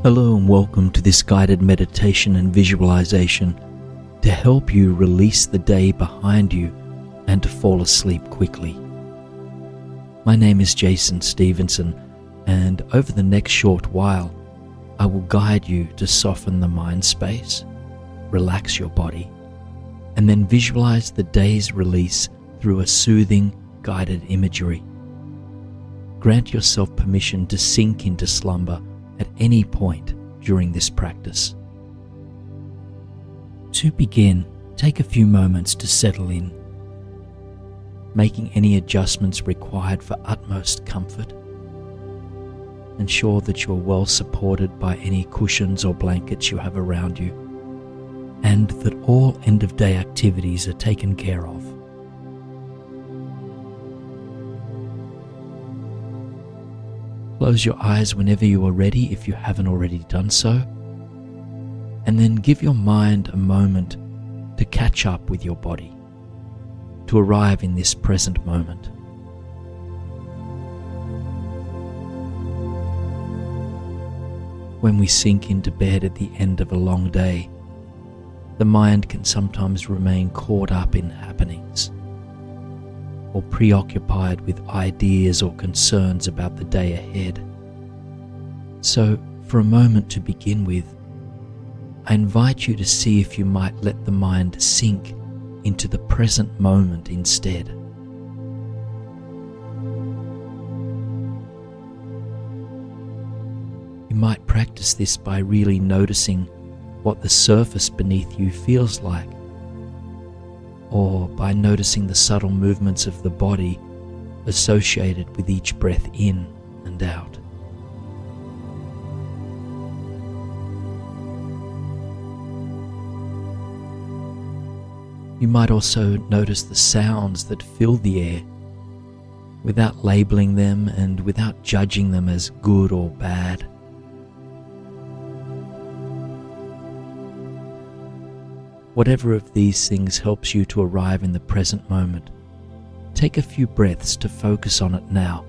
Hello and welcome to this guided meditation and visualization to help you release the day behind you and to fall asleep quickly. My name is Jason Stevenson, and over the next short while, I will guide you to soften the mind space, relax your body, and then visualize the day's release through a soothing, guided imagery. Grant yourself permission to sink into slumber at any point during this practice. To begin, take a few moments to settle in, making any adjustments required for utmost comfort. Ensure that you're well supported by any cushions or blankets you have around you, and that all end-of-day activities are taken care of. Close your eyes whenever you are ready if you haven't already done so, and then give your mind a moment to catch up with your body, to arrive in this present moment. When we sink into bed at the end of a long day, the mind can sometimes remain caught up in happenings, or preoccupied with ideas or concerns about the day ahead. So, for a moment to begin with, I invite you to see if you might let the mind sink into the present moment instead. You might practice this by really noticing what the surface beneath you feels like, or by noticing the subtle movements of the body associated with each breath in and out. You might also notice the sounds that fill the air without labeling them and without judging them as good or bad. Whatever of these things helps you to arrive in the present moment, take a few breaths to focus on it now.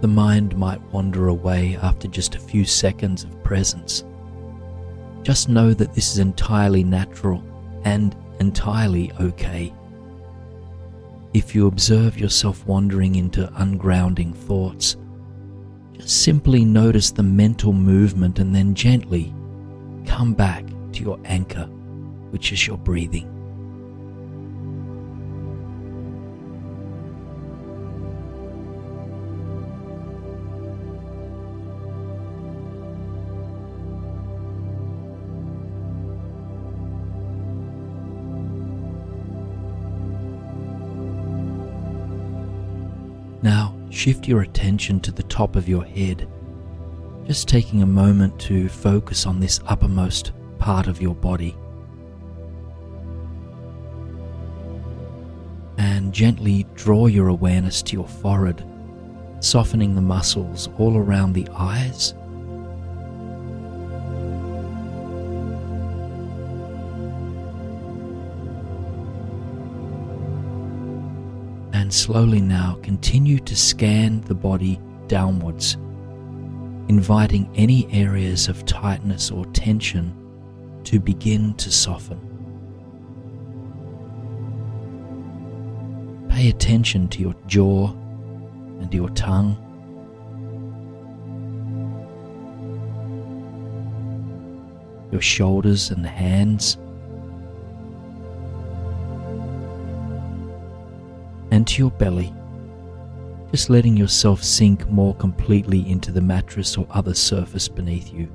The mind might wander away after just a few seconds of presence. Just know that this is entirely natural and entirely okay. If you observe yourself wandering into ungrounding thoughts, just simply notice the mental movement and then gently come back to your anchor, which is your breathing. Now, shift your attention to the top of your head, just taking a moment to focus on this uppermost part of your body. And gently draw your awareness to your forehead, softening the muscles all around the eyes, and slowly now continue to scan the body downwards, inviting any areas of tightness or tension to begin to soften. Pay attention to your jaw and your tongue, your shoulders and hands, and to your belly, just letting yourself sink more completely into the mattress or other surface beneath you.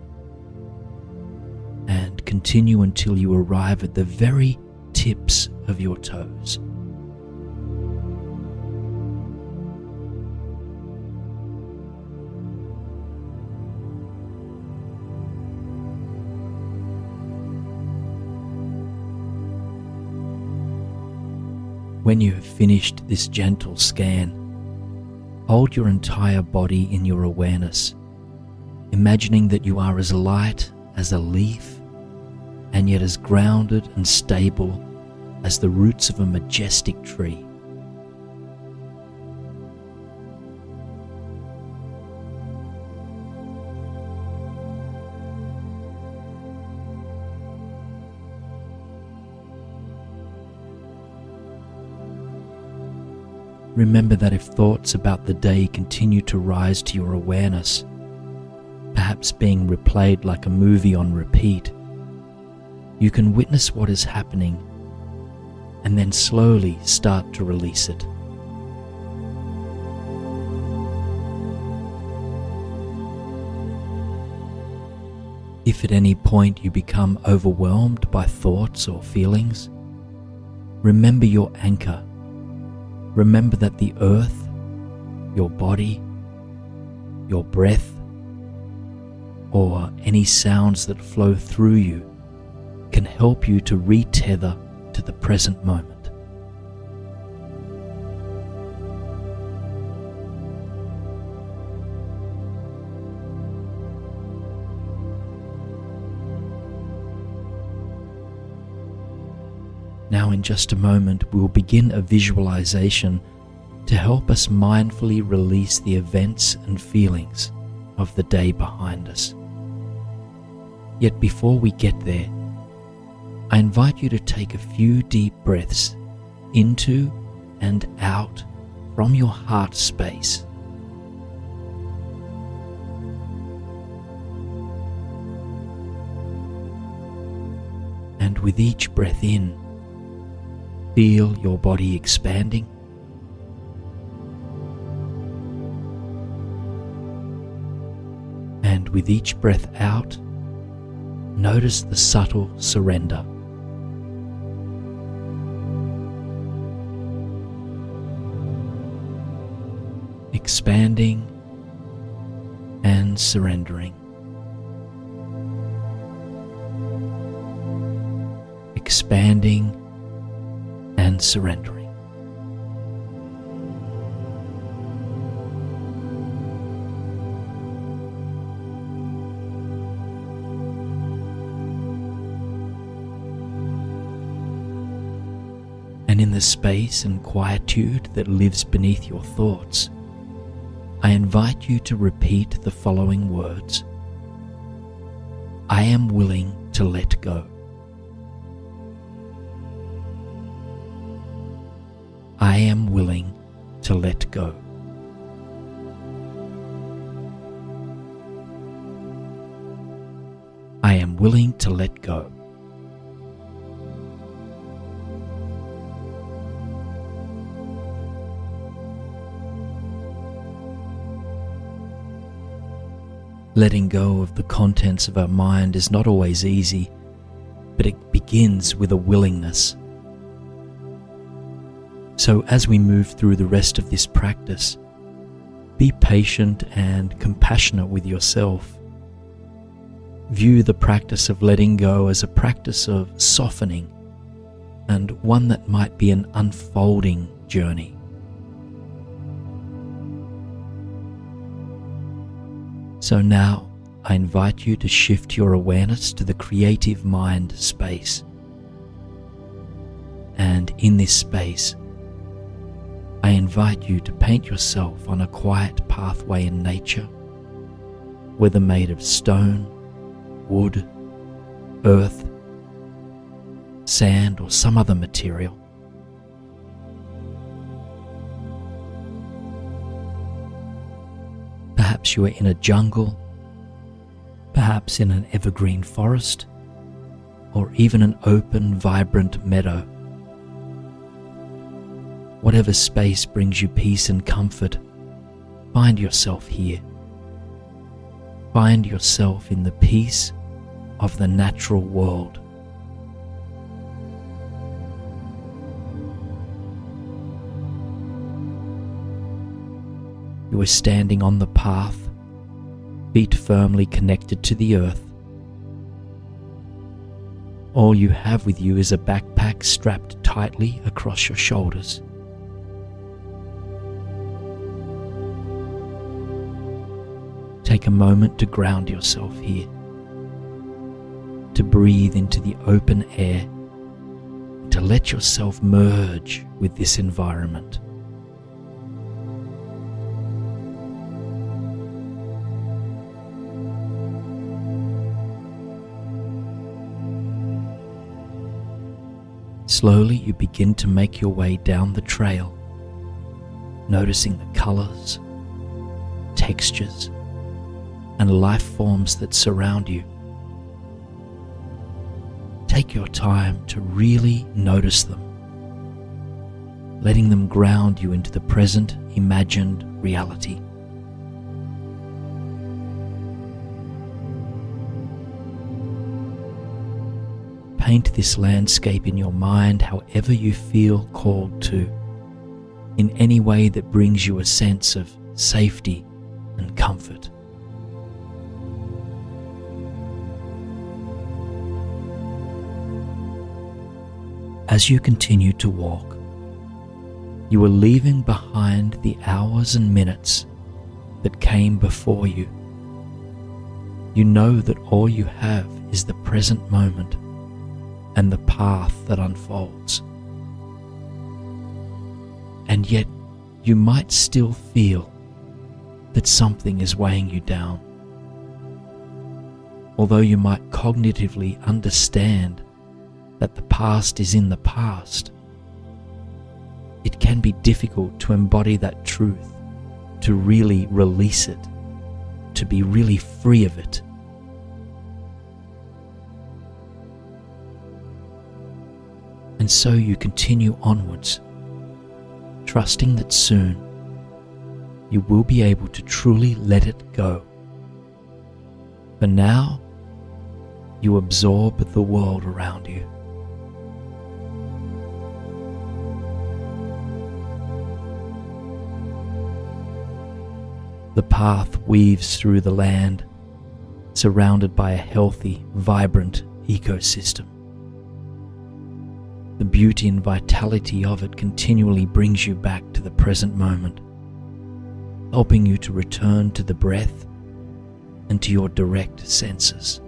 And continue until you arrive at the very tips of your toes. When you have finished this gentle scan, hold your entire body in your awareness, imagining that you are as light as a leaf and yet as grounded and stable as the roots of a majestic tree. Remember that if thoughts about the day continue to rise to your awareness, perhaps being replayed like a movie on repeat, you can witness what is happening and then slowly start to release it. If at any point you become overwhelmed by thoughts or feelings, remember your anchor. Remember that the earth, your body, your breath, or any sounds that flow through you can help you to re-tether to the present moment. Now in just a moment we will begin a visualization to help us mindfully release the events and feelings of the day behind us. Yet before we get there, I invite you to take a few deep breaths into and out from your heart space. And with each breath in, feel your body expanding. And with each breath out, notice the subtle surrender. Expanding and surrendering. Expanding and surrendering. And in the space and quietude that lives beneath your thoughts, I invite you to repeat the following words. I am willing to let go. I am willing to let go. I am willing to let go. Letting go of the contents of our mind is not always easy, but it begins with a willingness. So as we move through the rest of this practice, be patient and compassionate with yourself. View the practice of letting go as a practice of softening and one that might be an unfolding journey. So now I invite you to shift your awareness to the creative mind space. And in this space, I invite you to paint yourself on a quiet pathway in nature, whether made of stone, wood, earth, sand, or some other material. Perhaps you are in a jungle, perhaps in an evergreen forest, or even an open, vibrant meadow. Whatever space brings you peace and comfort, find yourself here. Find yourself in the peace of the natural world. You are standing on the path, feet firmly connected to the earth. All you have with you is a backpack backpack strapped tightly across your shoulders. Take a moment to ground yourself here, to breathe into the open air, to let yourself merge with this environment. Slowly you begin to make your way down the trail, noticing the colors, textures, and life forms that surround you. Take your time to really notice them, letting them ground you into the present imagined reality. Paint this landscape in your mind however you feel called to, in any way that brings you a sense of safety and comfort. As you continue to walk, you are leaving behind the hours and minutes that came before you. You know that all you have is the present moment and the path that unfolds. And yet, you might still feel that something is weighing you down. Although you might cognitively understand that the past is in the past, it can be difficult to embody that truth, to really release it, to be really free of it. And so you continue onwards, trusting that soon you will be able to truly let it go. For now, you absorb the world around you. The path weaves through the land, surrounded by a healthy, vibrant ecosystem. The beauty and vitality of it continually brings you back to the present moment, helping you to return to the breath and to your direct senses.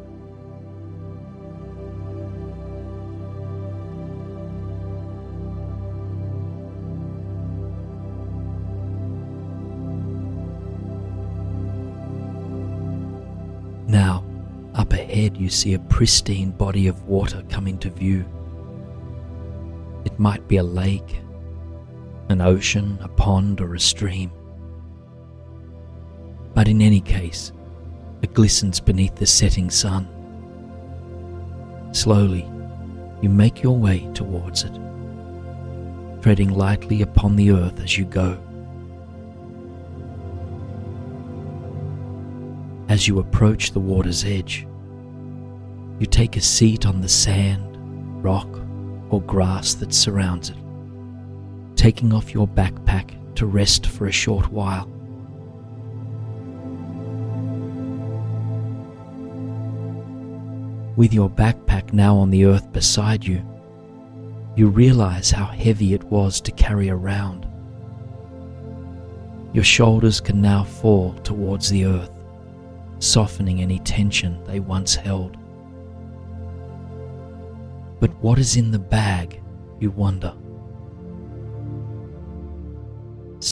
Now, up ahead you see a pristine body of water come into view. It might be a lake, an ocean, a pond, or a stream. But in any case, it glistens beneath the setting sun. Slowly, you make your way towards it, treading lightly upon the earth as you go. As you approach the water's edge, you take a seat on the sand, rock, or grass that surrounds it, taking off your backpack to rest for a short while. With your backpack now on the earth beside you, you realize how heavy it was to carry around. Your shoulders can now fall towards the earth, softening any tension they once held. But what is in the bag, you wonder?